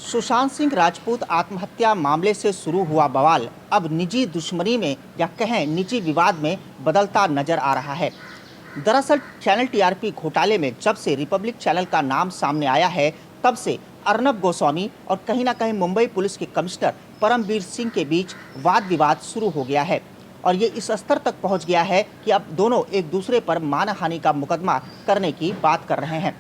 सुशांत सिंह राजपूत आत्महत्या मामले से शुरू हुआ बवाल अब निजी दुश्मनी में या कहें निजी विवाद में बदलता नजर आ रहा है। दरअसल चैनल टीआरपी घोटाले में जब से रिपब्लिक चैनल का नाम सामने आया है, तब से अर्नब गोस्वामी और कहीं ना कहीं मुंबई पुलिस के कमिश्नर परमबीर सिंह के बीच वाद विवाद शुरू हो गया है और ये इस स्तर तक पहुंच गया है कि अब दोनों एक दूसरे पर मानहानि का मुकदमा करने की बात कर रहे हैं।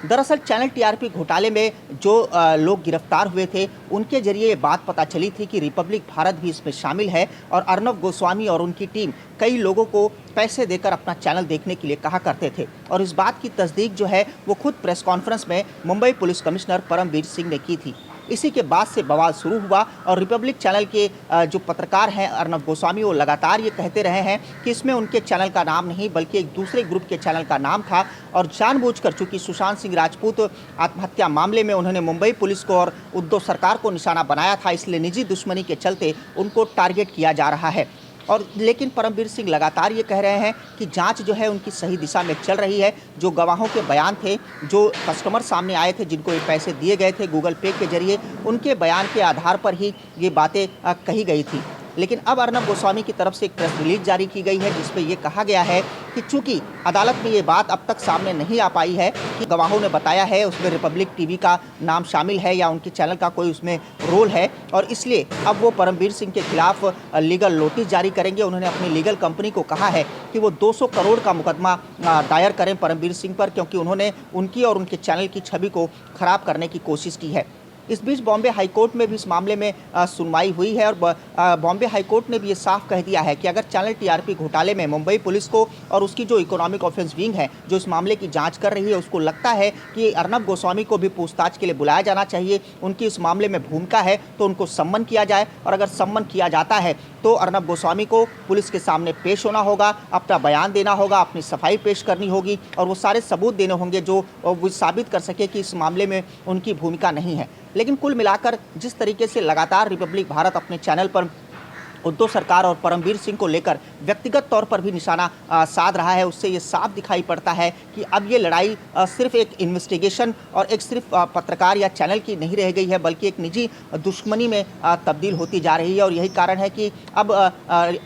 दरअसल चैनल टीआरपी घोटाले में जो लोग गिरफ्तार हुए थे, उनके जरिए ये बात पता चली थी कि रिपब्लिक भारत भी इसमें शामिल है और अर्नब गोस्वामी और उनकी टीम कई लोगों को पैसे देकर अपना चैनल देखने के लिए कहा करते थे और इस बात की तस्दीक जो है वो खुद प्रेस कॉन्फ्रेंस में मुंबई पुलिस कमिश्नर परमबीर सिंह ने की थी। इसी के बाद से बवाल शुरू हुआ और रिपब्लिक चैनल के जो पत्रकार हैं अर्नब गोस्वामी, वो लगातार ये कहते रहे हैं कि इसमें उनके चैनल का नाम नहीं बल्कि एक दूसरे ग्रुप के चैनल का नाम था और जानबूझकर चूंकि सुशांत सिंह राजपूत आत्महत्या मामले में उन्होंने मुंबई पुलिस को और उद्धव सरकार को निशाना बनाया था, इसलिए निजी दुश्मनी के चलते उनको टारगेट किया जा रहा है। और लेकिन परमबीर सिंह लगातार ये कह रहे हैं कि जांच जो है उनकी सही दिशा में चल रही है। जो गवाहों के बयान थे, जो कस्टमर सामने आए थे जिनको ये पैसे दिए गए थे गूगल पे के जरिए, उनके बयान के आधार पर ही ये बातें कही गई थी। लेकिन अब अर्नब गोस्वामी की तरफ से एक प्रेस रिलीज जारी की गई है जिसमें ये कहा गया है कि चूंकि अदालत में ये बात अब तक सामने नहीं आ पाई है कि गवाहों ने बताया है उसमें रिपब्लिक टीवी का नाम शामिल है या उनके चैनल का कोई उसमें रोल है, और इसलिए अब वो परमबीर सिंह के खिलाफ लीगल नोटिस जारी करेंगे। उन्होंने अपनी लीगल कंपनी को कहा है कि वो 200 करोड़ का मुकदमा दायर करें परमबीर सिंह पर, क्योंकि उन्होंने उनकी और उनके चैनल की छवि को खराब करने की कोशिश की है। इस बीच बॉम्बे हाईकोर्ट में भी इस मामले में सुनवाई हुई है और बॉम्बे हाईकोर्ट ने भी ये साफ कह दिया है कि अगर चैनल टीआरपी घोटाले में मुंबई पुलिस को और उसकी जो इकोनॉमिक ऑफेंस विंग है जो इस मामले की जांच कर रही है, उसको लगता है कि अर्नब गोस्वामी को भी पूछताछ के लिए बुलाया जाना चाहिए, उनकी इस मामले में भूमिका है, तो उनको सम्मन किया जाए। और अगर सम्मन किया जाता है तो अर्नब गोस्वामी को पुलिस के सामने पेश होना होगा, अपना बयान देना होगा, अपनी सफाई पेश करनी होगी और वो सारे सबूत देने होंगे जो वो साबित कर सके कि इस मामले में उनकी भूमिका नहीं है। लेकिन कुल मिलाकर जिस तरीके से लगातार रिपब्लिक भारत अपने चैनल पर उद्धव सरकार और परमबीर सिंह को लेकर व्यक्तिगत तौर पर भी निशाना साध रहा है, उससे ये साफ दिखाई पड़ता है कि अब ये लड़ाई सिर्फ एक इन्वेस्टिगेशन और एक सिर्फ पत्रकार या चैनल की नहीं रह गई है, बल्कि एक निजी दुश्मनी में तब्दील होती जा रही है। और यही कारण है कि अब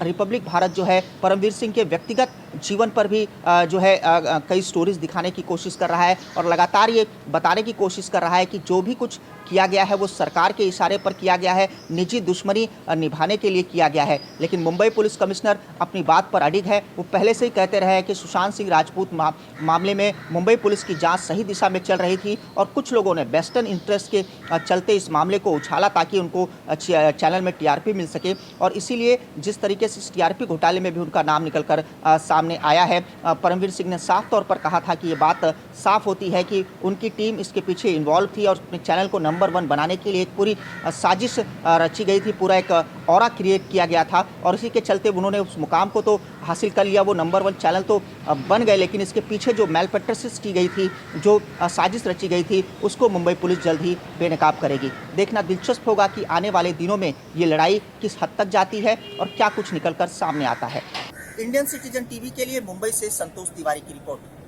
रिपब्लिक भारत जो है परमबीर सिंह के व्यक्तिगत जीवन पर भी जो है कई स्टोरीज दिखाने की कोशिश कर रहा है और लगातार ये बताने की कोशिश कर रहा है कि जो भी कुछ किया गया है वो सरकार के इशारे पर किया गया है, निजी दुश्मनी निभाने के लिए किया गया है। लेकिन मुंबई पुलिस कमिश्नर अपनी बात पर अडिग है। वो पहले से ही कहते रहे हैं कि सुशांत सिंह राजपूत मामले में मुंबई पुलिस की जांच सही दिशा में चल रही थी और कुछ लोगों ने वेस्टर्न इंटरेस्ट के चलते इस मामले को उछाला ताकि उनको चैनल में टीआरपी मिल सके। और इसीलिए जिस तरीके से इस टीआरपी घोटाले में भी उनका नाम निकल कर सामने आया है, परमबीर सिंह ने साफ तौर पर कहा था कि ये बात साफ होती है कि उनकी टीम इसके पीछे इन्वॉल्व थी और अपने चैनल को नंबर 1 बनाने के लिए एक पूरी साजिश रची गई थी, पूरा एक ऑरा क्रिएट किया गया था और इसी के चलते उन्होंने उस मुकाम को तो हासिल कर लिया, वो नंबर 1 चैनल तो बन गए। लेकिन इसके पीछे जो मैल प्रैक्टिस की गई थी, जो साजिश रची गई थी, उसको मुंबई पुलिस जल्द ही बेनकाब करेगी। देखना दिलचस्प होगा कि आने वाले दिनों में ये लड़ाई किस हद तक जाती है और क्या कुछ निकल कर सामने आता है। इंडियन सिटीजन टीवी के लिए मुंबई से संतोष तिवारी की रिपोर्ट।